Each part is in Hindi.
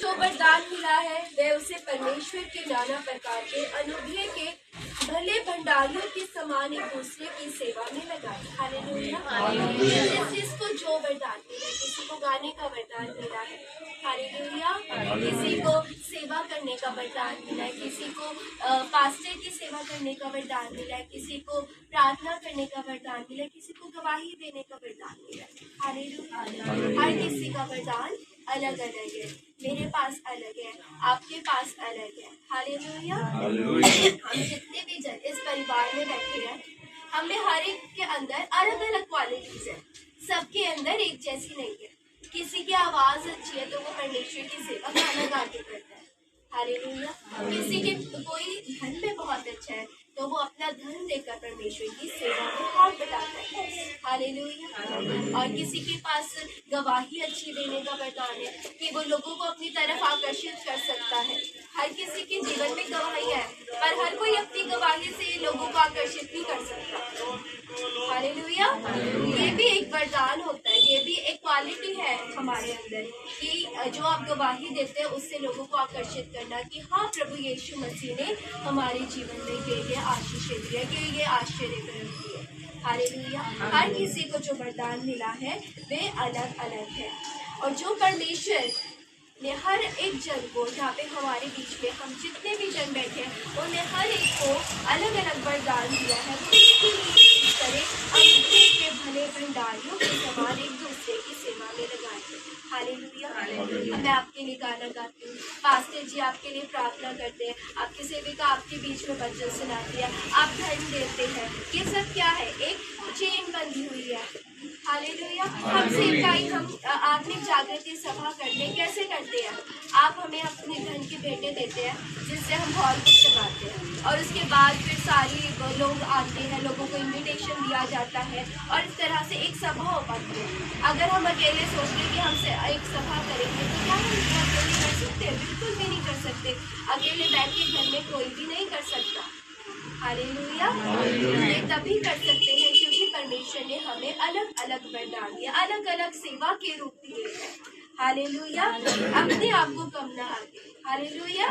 जो वरदान मिला है वह उसे परमेश्वर के नाना प्रकार के अनुभव के भले भंडारियों के समान एक दूसरे की सेवा में लगाए। हालेलुया। जिसको जो वरदान मिला है, किसी को गाने का वरदान मिला है, हालेलुया, किसी को सेवा करने का वरदान मिला है, किसी को पास्टर की सेवा करने का वरदान मिला है, किसी को प्रार्थना करने का वरदान मिला है, किसी को गवाही देने का वरदान मिला है। हालेलुया। हर किसी का वरदान अलग अलग है। मेरे पास अलग है, आपके पास अलग है। हालेलुया। हम जितने भी जन इस परिवार में बैठे हैं, हमें हर एक के अंदर अलग अलग क्वालिटीज है। सबके अंदर एक जैसी नहीं है। किसी की आवाज अच्छी है तो वो परमेश्वर की सेवा गाना गा के करता है। हालेलुया। किसी के कोई धन में बहुत अच्छा है तो वो अपना धन देकर परमेश्वर की सेवा में हाथ बटाता है। हालेलुया। और किसी के पास गवाही अच्छी देने का वरदान है कि वो लोगों को अपनी तरफ आकर्षित कर सकता है। हर किसी के जीवन में गवाही है, पर हर कोई अपनी गवाही से लोगों को आकर्षित नहीं कर सकता। हालेलुया। ये भी एक वरदान होता है, ये भी एक क्वालिटी है हमारे अंदर कि जो आप गवाही देते हैं उससे लोगों को आकर्षित करना कि हाँ, प्रभु यीशु मसीह ने हमारे जीवन में ये आशीष दिया, कि ये आश्चर्य करती है। हालेलुया। हर किसी को जो वरदान मिला है वे अलग अलग है, और जो परमेश्वर ने हर एक जन को, जहाँ पे हमारे बीच में हम जितने भी जन बैठे हैं, उन्हें हर एक को अलग अलग वरदान दिया है। के भले भंडारियों के समान एक दूसरे की सेवा में लगाए। हालेलुया। मैं आपके लिए गाना गाती हूँ, पास्टर जी आपके लिए प्रार्थना करते हैं, आपकी सेविका आपके बीच में वचन सुनाती है, आप धन देते हैं। ये सब क्या है? एक चेन बंधी हुई है। हालेलुया। हम सेवकाई, हम आत्मिक जागृति सभा करते हैं। कैसे करते हैं? आप हमें अपने धन के भेंटे देते हैं जिससे हम हॉल को चलाते हैं, और उसके बाद फिर सारी लोग आते हैं, लोगों को इनविटेशन दिया जाता है, और इस तरह से एक सभा हो पाती है। अगर हम अकेले सोच लें कि हमसे एक सभा करेंगे तो क्या हम अकेले कर सकते हैं? बिल्कुल भी नहीं कर सकते। अकेले बैठ के घर में कोई भी नहीं कर सकता। हालेलुया। ये तभी कर सकते हैं क्योंकि परमेश्वर ने हमें अलग अलग वरदान दिया, अलग अलग सेवा के रूप दिए हैं। हालेलुया। अपने आप को कम ना आगे। हालेलुया।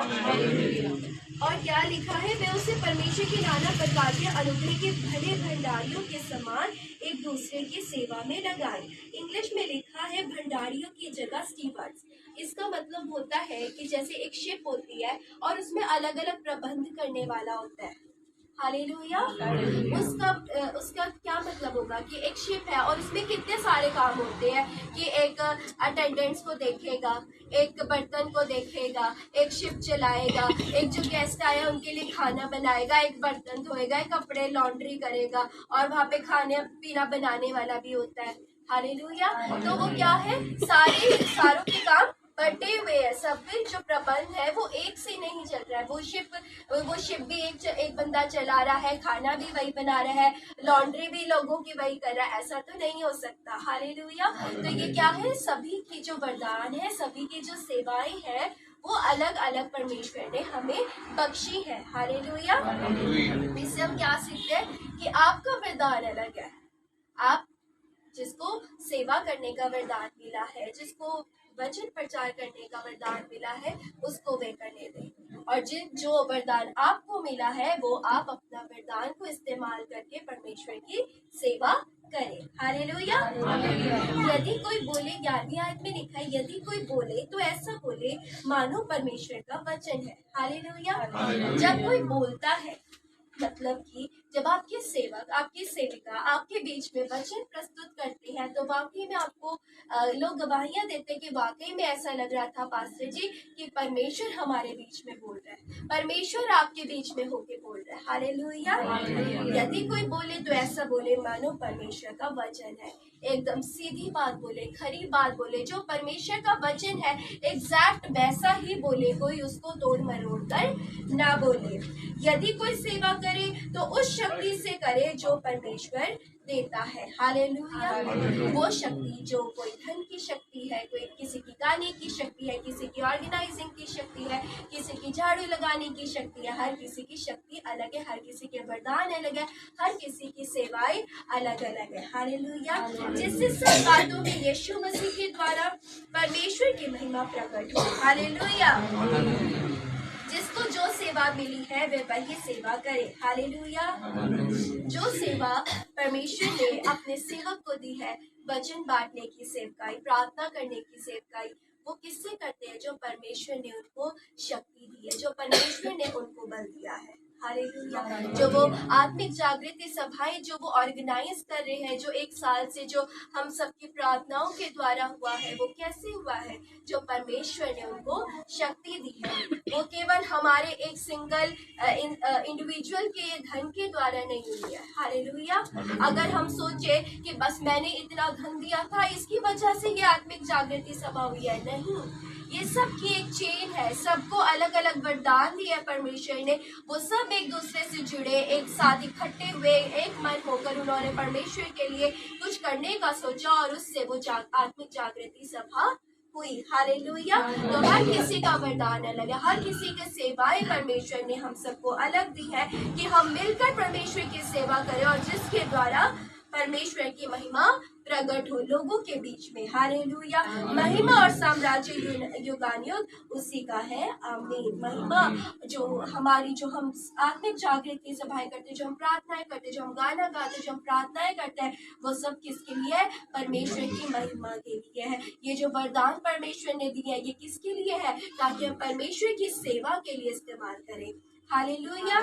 और क्या लिखा है? वे उसे परमेश्वर की नाना प्रकार के अनुग्रह के भले भंडारियों के समान एक दूसरे की सेवा में लगाए। इंग्लिश में लिखा है भंडारियों की जगह स्टीवर्ड्स। इसका मतलब होता है कि जैसे एक शिप होती है और उसमें अलग अलग प्रबंध करने वाला होता है। हालेलुया। उसका क्या मतलब होगा कि एक शिप है और उसमें कितने सारे काम होते हैं कि एक अटेंडेंट्स को देखेगा, एक बर्तन को देखेगा, एक शिप चलाएगा, एक जो गेस्ट आए उनके लिए खाना बनाएगा, एक बर्तन धोएगा, एक कपड़े लॉन्ड्री करेगा, और वहाँ पे खाने पीना बनाने वाला भी होता है। हालेलुया। तो वो क्या है? सारों के काम बटे हुए है। सब जो प्रबंध है वो एक से नहीं चल रहा है। वो शिप भी एक बंदा चला रहा है, खाना भी वही बना रहा है, लॉन्ड्री भी लोगों की वही कर रहा है। ऐसा तो नहीं हो सकता। हालेलुया। तो ये क्या है? सभी की जो वरदान है, सभी की जो सेवाएं हैं, वो अलग अलग परमेश्वर ने हमें बख्शी है। हालेलुया। इससे हम क्या सीखते हैं कि आपका वरदान अलग है। आप जिसको सेवा करने का वरदान मिला है, जिसको वचन प्रचार करने का वरदान मिला है, उसको वे करने दें। और जो वरदान आपको मिला है वो आप अपना वरदान को इस्तेमाल करके परमेश्वर की सेवा करें। हालेलुया। यदि कोई बोले, 11वीं आयत में लिखा है, यदि कोई बोले तो ऐसा बोले मानो परमेश्वर का वचन है। हालेलुया। जब कोई बोलता है, मतलब कि जब आपके सेवक, आपकी सेविका आपके बीच में वचन प्रस्तुत करते हैं तो वाकई में आपको लोग गवाहियां देते हैं कि वाकई में ऐसा लग रहा था पास्टर जी कि परमेश्वर हमारे बीच में बोल रहा है, परमेश्वर आपके बीच में होके बोल रहा है। हालेलुया। यदि कोई बोले तो ऐसा बोले मानो परमेश्वर का वचन है। एकदम सीधी बात बोले, खरी बात बोले, जो परमेश्वर का वचन है एग्जैक्ट वैसा ही बोले, कोई उसको तोड़ मरोड़ कर ना बोले। यदि कोई सेवा करे तो उस शक्ति से करे जो परमेश्वर देता है। हालेलुया। वो शक्ति जो कोई धन की शक्ति है, कोई किसी की गाने की शक्ति है, किसी की ऑर्गेनाइजिंग की शक्ति है, किसी की झाड़ू लगाने की शक्ति है। हर किसी की शक्ति अलग है, हर किसी के वरदान अलग है, हर किसी की सेवाएं अलग अलग है। हालेलुया। जिससे सब बातों में यीशु मसीह के द्वारा परमेश्वर की महिमा प्रकट हो। हालेलुया। जिसको जो सेवा मिली है वे वही सेवा करे। हालेलुया। जो सेवा परमेश्वर ने अपने सेवक को दी है, वचन बांटने की सेवकाई, प्रार्थना करने की सेवकाई, वो किससे करते हैं? जो परमेश्वर ने उनको शक्ति दी है, जो परमेश्वर ने उनको बल दिया है। हालेलुया। जो वो आत्मिक जागृति सभाएं जो वो ऑर्गेनाइज कर रहे हैं, जो एक साल से जो हम सबकी प्रार्थनाओं के द्वारा हुआ है, वो कैसे हुआ है? जो परमेश्वर ने उनको शक्ति दी है। वो केवल हमारे एक सिंगल इंडिविजुअल के धन के द्वारा नहीं हुई है। हालेलुया। अगर हम सोचे कि बस मैंने इतना धन दिया था, इसकी वजह से ये आत्मिक जागृति सभा हुई है, नहीं, ये सब की एक चेन है। सबको अलग अलग वरदान दिए परमेश्वर ने, वो सब एक दूसरे से जुड़े, एक साथ इकट्ठे हुए, एक मन होकर उन्होंने परमेश्वर के लिए कुछ करने का सोचा और उससे वो आत्मिक जागृति सभा हुई। हालेलुया। तो हर किसी का वरदान अलग है, हर किसी की सेवाएं परमेश्वर ने हम सबको अलग दी है कि हम मिलकर परमेश्वर की सेवा करें और जिसके द्वारा परमेश्वर की महिमा प्रकट हो लोगों के बीच में। हालेलुया। महिमा और साम्राज्य युगानुयुग उसी का है। आमीन। महिमा जो हमारी, जो हम आत्मिक जागृति सभाएं करते, जो हम प्रार्थनाएं करते, जो हम गाना गाते, जो हम प्रार्थनाएं करते हैं, वो सब किसके लिए है? परमेश्वर की महिमा के लिए है। ये जो वरदान परमेश्वर ने दिए है, ये किसके लिए है? ताकि हम परमेश्वर की सेवा के लिए इस्तेमाल करें। हालेलुया।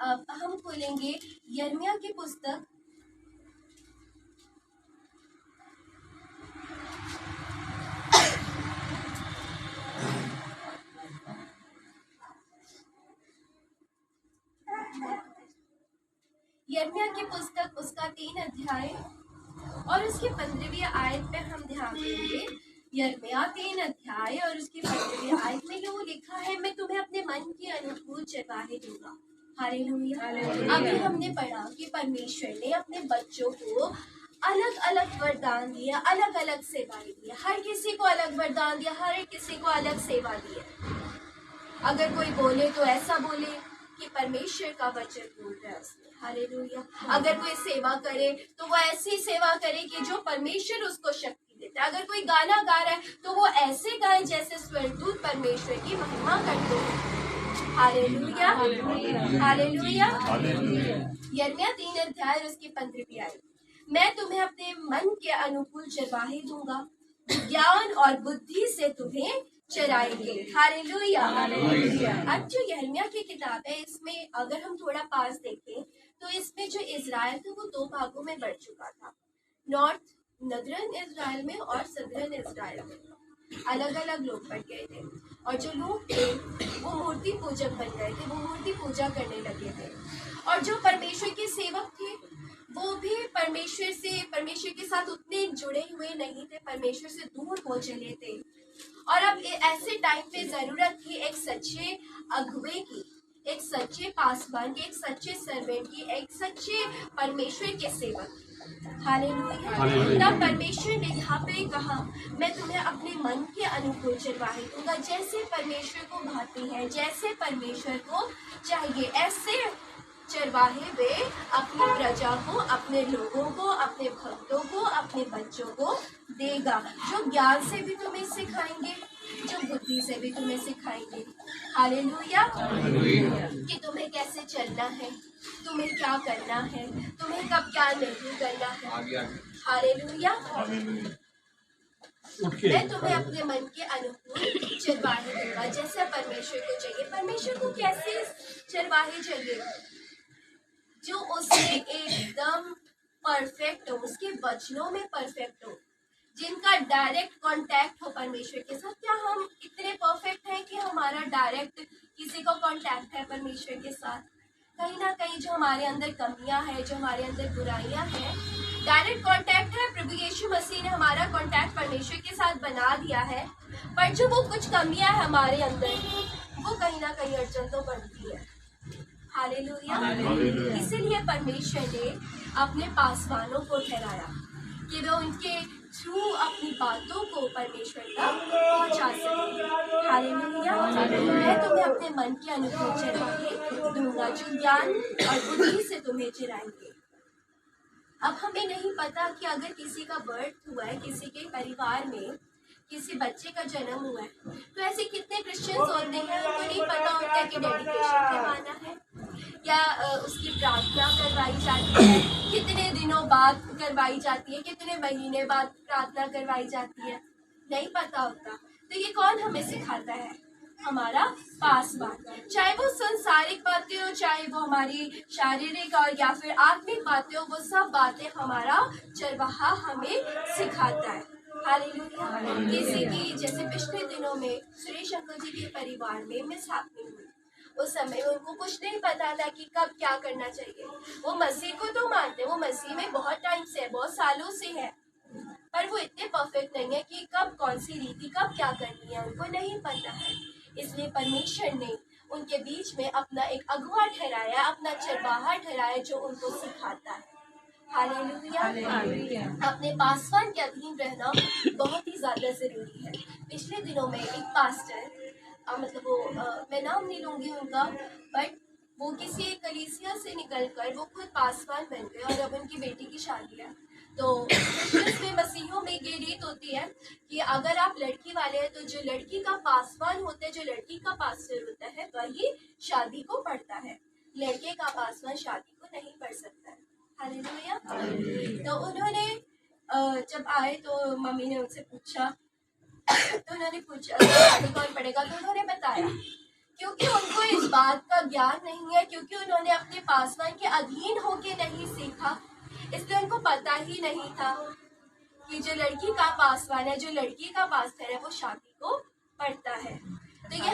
अब हम खोलेंगे यिर्मयाह की पुस्तक, यिर्मयाह की पुस्तक उसका 3 अध्याय और उसकी 15वीं आयत पे हम ध्यान देंगे। यिर्मयाह 3 अध्याय और उसकी 15वीं आयत में यूं लिखा है, मैं तुम्हें अपने मन के अनुकूल चरवाहे दूंगा। हालेलुया। अभी हमने पढ़ा कि परमेश्वर ने अपने बच्चों को अलग अलग वरदान दिया, अलग अलग सेवाएं दी, हर किसी को अलग वरदान दिया, हर किसी को अलग सेवा दी है। अगर कोई बोले तो ऐसा बोले कि परमेश्वर का वचन बोल रहा है उसने। हालेलुया। अगर कोई सेवा करे तो वो ऐसी सेवा करे कि जो परमेश्वर उसको शक्ति देता है। अगर कोई गाना गा रहा है तो वो ऐसे गाए जैसे स्वर्गदूत परमेश्वर की महिमा करते हैं। हालेलुया। हालेलुया। यिर्मयाह 3 अध्याय और उसकी 15वीं आयत, मैं तुम्हें अपने मन के अनुकूल चरवाहे दूंगा, ज्ञान और बुद्धि से तुम्हें चराएंगे। हालेलुया। अब जो यिर्मयाह की किताब है, इसमें अगर हम थोड़ा पास देखें तो इसमें जो इजराइल था वो 2 भागों में बढ़ चुका था। नॉर्दर्न इजराइल में और सदर्न इजराइल में अलग अलग लोग बढ़ गए थे और जो लोग थे वो मूर्ति पूजक बन गए थे, वो मूर्ति पूजा करने लगे थे। और जो परमेश्वर के सेवक थे वो भी परमेश्वर के साथ उतने जुड़े हुए नहीं थे, परमेश्वर से दूर हो चले थे। और अब ऐसे टाइम पे जरूरत थी एक सच्चे अगुवे की, एक सच्चे पासवान की, एक सच्चे सर्वेंट की, एक सच्चे परमेश्वर के सेवक। हालेलुया। तब परमेश्वर ने यहाँ पे कहा, मैं तुम्हें अपने मन के अनुकूल चरवाहे दूंगा, जैसे परमेश्वर को भाती है, जैसे परमेश्वर को चाहिए, ऐसे चरवाहे वे अपनी प्रजा को, अपने लोगों को, अपने भक्तों को, अपने बच्चों को देगा, जो ज्ञान से भी तुम्हें सिखाएंगे, जो बुद्धि से भी तुम्हें सिखाएंगे। हालेलुया। कि तुम्हें कैसे चलना है, तुम्हें क्या करना है, तुम्हें कब क्या नहीं करना है। हालेलुया। मैं तुम्हें अपने मन के अनुकूल चरवाहे दूंगा, जैसे परमेश्वर को चाहिए। परमेश्वर को कैसे चरवाहे चाहिए? जो उससे एकदम परफेक्ट हो, उसके वचनों में परफेक्ट हो, जिनका डायरेक्ट कांटेक्ट हो परमेश्वर के साथ। क्या हम इतने परफेक्ट हैं कि हमारा डायरेक्ट किसी को कांटेक्ट है परमेश्वर के साथ? कहीं ना कहीं जो हमारे अंदर कमियां हैं, जो हमारे अंदर बुराइयां हैं, डायरेक्ट कांटेक्ट है। प्रभु यीशु मसीह ने हमारा कांटेक्ट परमेश्वर के साथ बना दिया है, पर जो वो कुछ कमियां हैं हमारे अंदर, वो कहीं ना कहीं अड़चन तो बनती है। हालेलुया। इसीलिए परमेश्वर ने अपने पासवानों को ठहराया कि वे उनके थ्रू अपनी बातों को परमेश्वर तक पहुंचा सके। हालेलुया। मैं तुम्हें अपने मन के अनुकूल चरवाहे दूंगा जो ज्ञान और बुद्धि से तुम्हें चराएंगे। अब हमें नहीं पता कि अगर किसी का बर्थ हुआ है, किसी के परिवार में किसी बच्चे का जन्म हुआ है, तो ऐसे कितने क्रिश्चियंस होते हैं उनको नहीं पता होता है कि डेडिकेशन करवाना है या उसकी प्रार्थना करवाई जाती है, कितने दिनों बाद करवाई जाती है, कितने महीने बाद प्रार्थना करवाई जाती है, नहीं पता होता। तो ये कौन हमें सिखाता है? हमारा पासवान। चाहे वो संसारिक बातें हो, चाहे वो हमारी शारीरिक और या फिर आत्मिक बातें हो, वो सब बातें हमारा चरवाहा हमें सिखाता है। हालेलुया। किसी की जैसे पिछले दिनों में सुरेश अंकल जी के परिवार में मिसहैपनिंग हुई। उस समय उनको कुछ नहीं पता था कि कब क्या करना चाहिए। वो मसीह को तो मानते, वो मसीह में बहुत टाइम से है, बहुत सालों से है, पर वो इतने परफेक्ट नहीं है कि कब कौन सी रीति कब क्या करनी है, उनको नहीं पता है। इसलिए परमेश्वर ने उनके बीच में अपना एक अगुआ ठहराया, अपना चरवाहा ठहराया जो उनको सिखाता है। हालेलुया। अपने पासवान के अधीन रहना बहुत ही ज्यादा जरूरी है। पिछले दिनों में एक पास्टर मतलब वो मैं नाम नहीं लूंगी उनका, बट वो किसी एक कलीसिया से निकलकर वो खुद पासवान बन गए और अब उनकी बेटी की शादी है। तो में मसीहों में ये रीत होती है कि अगर आप लड़की वाले हैं तो जो लड़की का पासवान होता है, जो लड़की का पास्टर होता है, वही शादी को पढ़ता है। लड़के का पासवान शादी को नहीं पढ़ सकता है। हालेलुया। तो उन्होंने जब आए तो मम्मी ने उनसे पूछा, तो उन्होंने पूछा शादी कौन पढ़ेगा, तो उन्होंने बताया क्योंकि उनको इस बात का ज्ञान नहीं है, क्योंकि उन्होंने अपने पासवान के अधीन होके नहीं सीखा, इसलिए उनको पता ही नहीं था कि जो लड़की का पासवान है, जो लड़की का पास्टर है, वो शादी को पढ़ता है। तो ये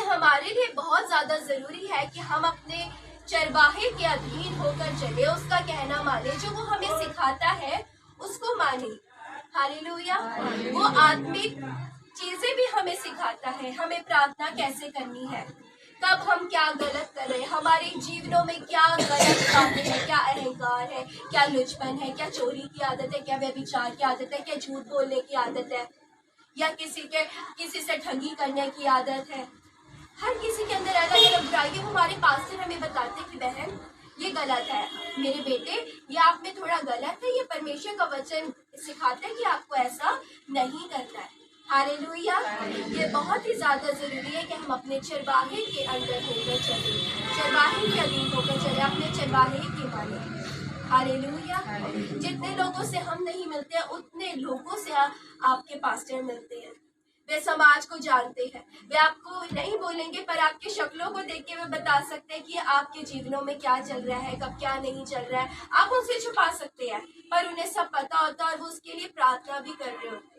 हमारे लिए बहुत ज्यादा जरूरी है कि हम अपने चरवाहे के अधीन होकर चले, उसका कहना माने, जो वो हमें सिखाता है उसको माने। हालेलुया। वो आत्मिक चीजें भी हमें सिखाता है, हमें प्रार्थना कैसे करनी है, कब हम क्या गलत कर रहे हैं, हमारे जीवनों में क्या गलत बातें हैं, क्या अहंकार है, क्या लुचपन है, क्या चोरी की आदत है, क्या व्यभिचार की आदत है, क्या झूठ बोलने की आदत है, या किसी से ठगी करने की आदत है। हर किसी के अंदर अलग अलग बुराई है। हमारे पास्टर हमें बताते कि बहन ये गलत है, मेरे बेटे ये आप में थोड़ा गलत है, ये परमेश्वर का वचन सिखाता है कि आपको ऐसा नहीं करना है। हालेलुया। ये बहुत ही ज्यादा जरूरी है कि हम अपने चरवाहे के अंदर होकर चले, चरवाहे के अधीन होकर चले, अपने चरवाहे के माने। हालेलुया। जितने लोगों से हम नहीं मिलते उतने लोगों से आपके पास्टर मिलते हैं। वे समाज को जानते हैं, वे आपको नहीं बोलेंगे पर आपके शक्लों को देख के वे बता सकते हैं कि आपके जीवनों में क्या चल रहा है, कब क्या नहीं चल रहा है। आप उनसे छुपा सकते हैं पर उन्हें सब पता होता है और वो उसके लिए प्रार्थना भी कर रहे होते हैं।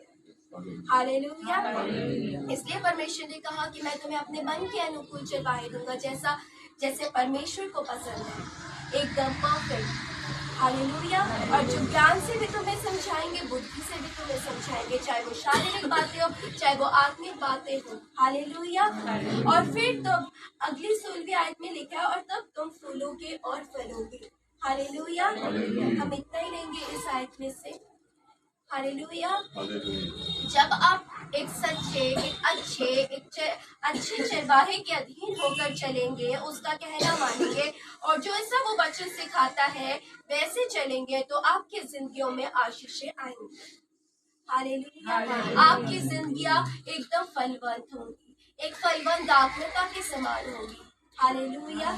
हालेलुया। इसलिए परमेश्वर ने कहा कि मैं तुम्हें अपने मन के अनुकूल चरवाहे दूंगा, जैसे परमेश्वर को पसंद है, एकदम परफेक्ट। हालेलुया। और जो ज्ञान से भी तुम्हें समझाएंगे, बुद्धि से भी तुम्हें समझाएंगे, चाहे वो शारीरिक बातें हो, चाहे वो आत्मिक बातें हो। हालेलुया। और फिर तब अगली 16वीं आयत में लिखा है, और तब तुम फूलोगे और फलोगे। हालेलुया। हम इतना ही लेंगे इस आयत में से। हालेलुया। जब आप एक सच्चे, एक अच्छे चरवाहे के अधीन होकर चलेंगे, उसका कहना मानेंगे और जो ऐसा वो वचन सिखाता है वैसे चलेंगे, तो आपकी जिंदगियों में आशीषें आएंगी। हालेलुया। आपकी जिंदगियां एकदम फलवंत होंगी, एक फलवंत दाखलता के समान होगी। हालेलुया।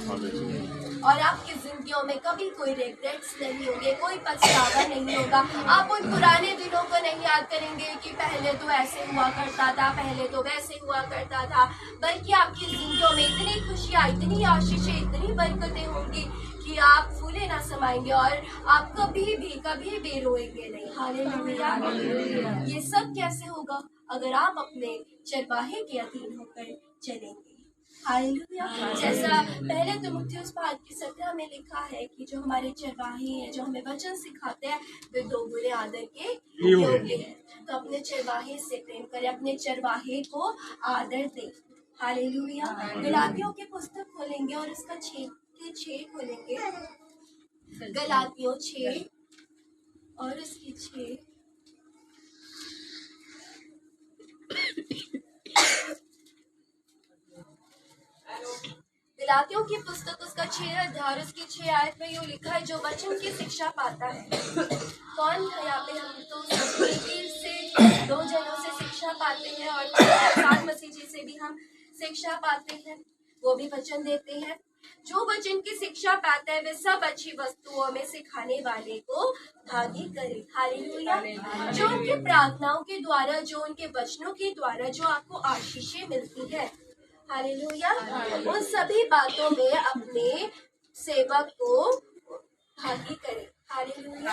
और आपकी जिंदगियों में कभी कोई रिग्रेट्स नहीं होंगे, कोई पछतावा नहीं होगा। आप उन पुराने दिनों को नहीं याद करेंगे कि पहले तो ऐसे हुआ करता था, पहले तो वैसे हुआ करता था, बल्कि आपकी जिंदगियों में इतनी खुशियाँ, इतनी आशीषें, इतनी बरकतें होंगी कि आप फूले ना समाएंगे और आप कभी भी रोएंगे नहीं। हालेलुया। ये सब कैसे होगा? अगर आप अपने चरवाहे के अधीन होकर चलेंगे। हालेलुया। जैसा पहले तिमुथियुस 5:17 में लिखा है कि जो हमारे चरवाहे हैं, जो हमें वचन सिखाते हैं, वे दोगुने आदर के योग्य हैं। तो अपने चरवाहे से प्रेम करें, अपने चरवाहे को आदर दें। हालेलुया। गलातियों की पुस्तक खोलेंगे और उसका 6 खोलेंगे। गलातियों 6 और उसकी 6। गलातियों की पुस्तक उसका 6 अध्याय उसकी 6 आयत में यूँ लिखा है, जो वचन की शिक्षा पाता है। कौन है यहाँ पे? हम तो से 2 जनों से शिक्षा पाते हैं और साथ मसीह जी से भी हम शिक्षा पाते हैं, वो भी वचन देते हैं। जो वचन की शिक्षा पाता है वे सब अच्छी वस्तुओं में सिखाने वाले को भागी करे। हालेलुया। जो उनकी प्रार्थनाओं के द्वारा, जो उनके वचनों के द्वारा जो आपको आशीषें मिलती है, हालेलुया, उन सभी बातों में अपने सेवक को भागी करे। हालेलुया।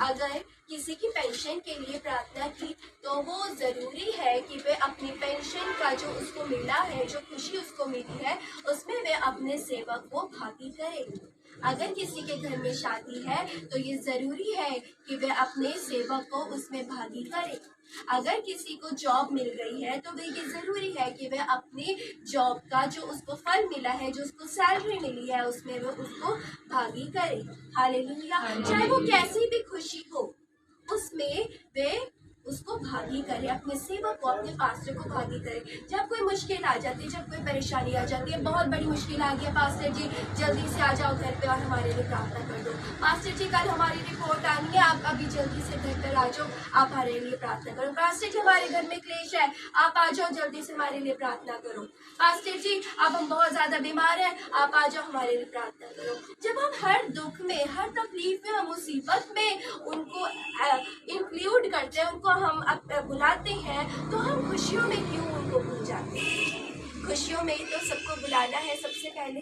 अगर किसी की पेंशन के लिए प्रार्थना की तो वो जरूरी है कि वे अपनी पेंशन का जो उसको मिला है, जो खुशी उसको मिली है, उसमें वे अपने सेवक को भागी करे। अगर किसी के घर में शादी है तो ये जरूरी है कि वे अपने सेवक को उसमें भागी करे। अगर किसी को जॉब मिल गई है तो वे ये जरूरी है कि वे अपने जॉब का जो उसको फल मिला है, जो उसको सैलरी मिली है, उसमें वे उसको भागी करे। हालेलुया। चाहे वो कैसी भी खुशी हो, उसमें वे उसको भागी करे, अपने सेवक को, अपने पास्टर को भागी करे। जब कोई मुश्किल आ जाती है, जब कोई परेशानी आ जाती है, बहुत बड़ी मुश्किल आ गई है, पास्टर जी जल्दी से आ जाओ घर पे और हमारे लिए प्रार्थना कर दो। पास्टर जी कल हमारी रिपोर्ट आनी है, आप अभी जल्दी से घर पर आ जाओ, आप हमारे लिए प्रार्थना करो। पास्टर जी हमारे घर में क्लेश है, आप आ जाओ जल्दी से हमारे लिए प्रार्थना करो। पास्टर जी अब हम बहुत ज्यादा बीमार हैं, आप आ जाओ हमारे लिए प्रार्थना करो। जब हम हर दुख में, हर तकलीफ में, हम मुसीबत में उनको इंक्लूड करते हैं, उनको हम बुलाते हैं, तो हम खुशियों में क्यों उनको भूल जाते हैं? खुशियों में तो सबको बुलाना है सबसे पहले।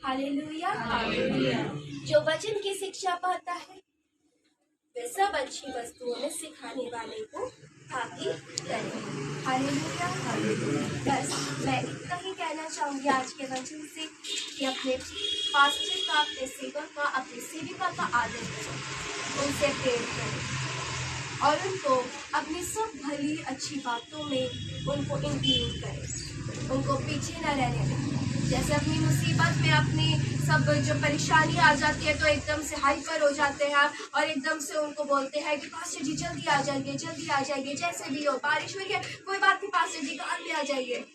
हालेलुया। जो वचन की शिक्षा पाता है वे सब अच्छी वस्तुओं में सिखाने वाले को भागी करे। हालेलुया। बस मैं इतना ही कहना चाहूंगी आज के वचन से कि अपने पास्टर का, अपने सेवक का, अपनी सेविका का आदर करें, उनसे प्रेम करें और उनको अपनी सब भली अच्छी बातों में उनको इंक्लूड करें, उनको पीछे न रहने दें। जैसे अपनी मुसीबत में, अपनी सब जो परेशानी आ जाती है तो एकदम से हाइपर हो जाते हैं और एकदम से उनको बोलते हैं कि पास्टर जी जल्दी आ जाइए, जल्दी आ जाइए, जैसे भी हो, बारिश हुई है कोई बात नहीं पास्टर जी कार में आ जाइए।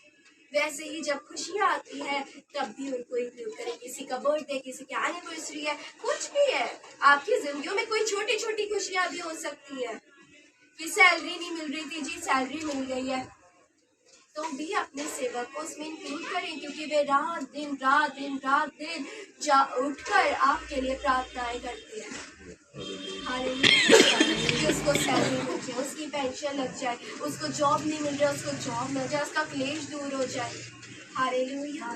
वैसे ही जब खुशियाँ आती है तब भी उनको इंक्लूड करें। किसी का बर्थडे, किसी की एनिवर्सरी है, कुछ भी है, आपकी जिंदगी में कोई छोटी छोटी खुशियाँ भी हो सकती है कि सैलरी नहीं मिल रही थी, जी सैलरी मिल गई है, तो भी अपने सेवक को उसमें इंक्लूड करें, क्योंकि वे रात दिन उठकर आपके लिए प्रार्थनाएं करते हैं। हालेलुया। उसको सैलरी मिल जाए, उसकी पेंशन लग जाए, उसको जॉब नहीं मिल रहा उसको जॉब मिल जाए, उसका क्लेश दूर हो जाए। हालेलुया।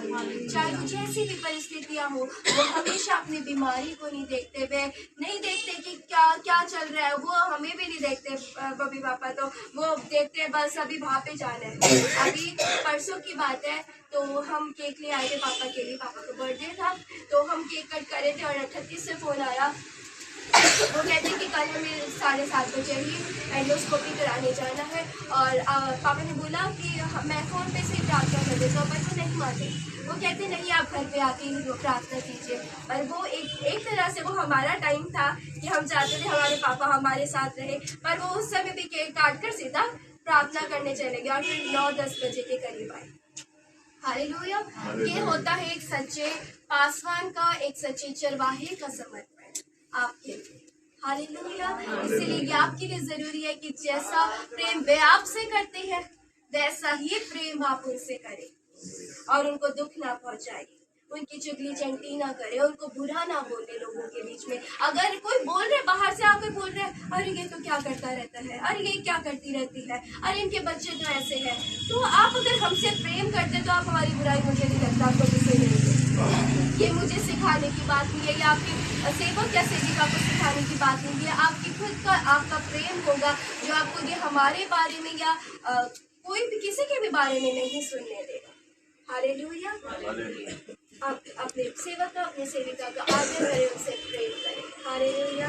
चाहे वो जैसी भी परिस्थितियां हो, वो हमेशा अपनी बीमारी को नहीं देखते, वे नहीं देखते कि क्या क्या चल रहा है, वो हमें भी नहीं देखते बबी पापा, तो वो देखते हैं बस अभी वहाँ पे जाना है। अभी परसों की बात है तो हम केक ले आए थे पापा के लिए, पापा का बर्थडे था तो हम केक कट कर रहे थे और 38 से फोन आया, वो कहते हैं कि कल हमें 7:30 बजे ही एंडोस्कोपी कराने जाना है। और पापा ने बोला कि मैं फ़ोन पे से प्रार्थना कर देता हूँ, पर वो नहीं मानते। वो कहते नहीं आप घर पे आके ही प्रार्थना कीजिए। पर वो एक तरह से वो हमारा टाइम था कि हम चाहते थे हमारे पापा हमारे साथ रहे, पर वो उस समय भी केक काट कर सीधा प्रार्थना करने चले गए और फिर 9-10 बजे के करीब आए। हालेलुया। ये होता है एक सच्चे पासवान का, एक सच्चे चरवाहे का समर्पण आपके लिए। हालेलुया। इसीलिए ये आपके लिए जरूरी है कि जैसा प्रेम वे आपसे करते हैं वैसा ही प्रेम आप उनसे करें और उनको दुख ना पहुंचाए, उनकी चुगली चंटी ना करे, उनको बुरा ना बोले लोगों के बीच में। अगर कोई बोल रहे बाहर से आकर बोल रहे अरे ये तो क्या करता रहता है, अरे ये क्या करती रहती है, अरे इनके बच्चे तो ऐसे हैं, तो आप अगर हमसे प्रेम करते तो आप हमारी बुराई, मुझे नहीं लगता आपको किसी नहीं। ये मुझे सिखाने की बात नहीं है, ये आपकी सेवक या सेविका को सिखाने की बात नहीं है, आपकी खुद का आपका प्रेम होगा जो आपको ये हमारे बारे में या कोई भी किसी के भी बारे में नहीं सुनने देगा। हालेलुया। आप अपने सेवक का, अपने सेविका का आदर करें, उनसे प्रेम करें। हालेलुया।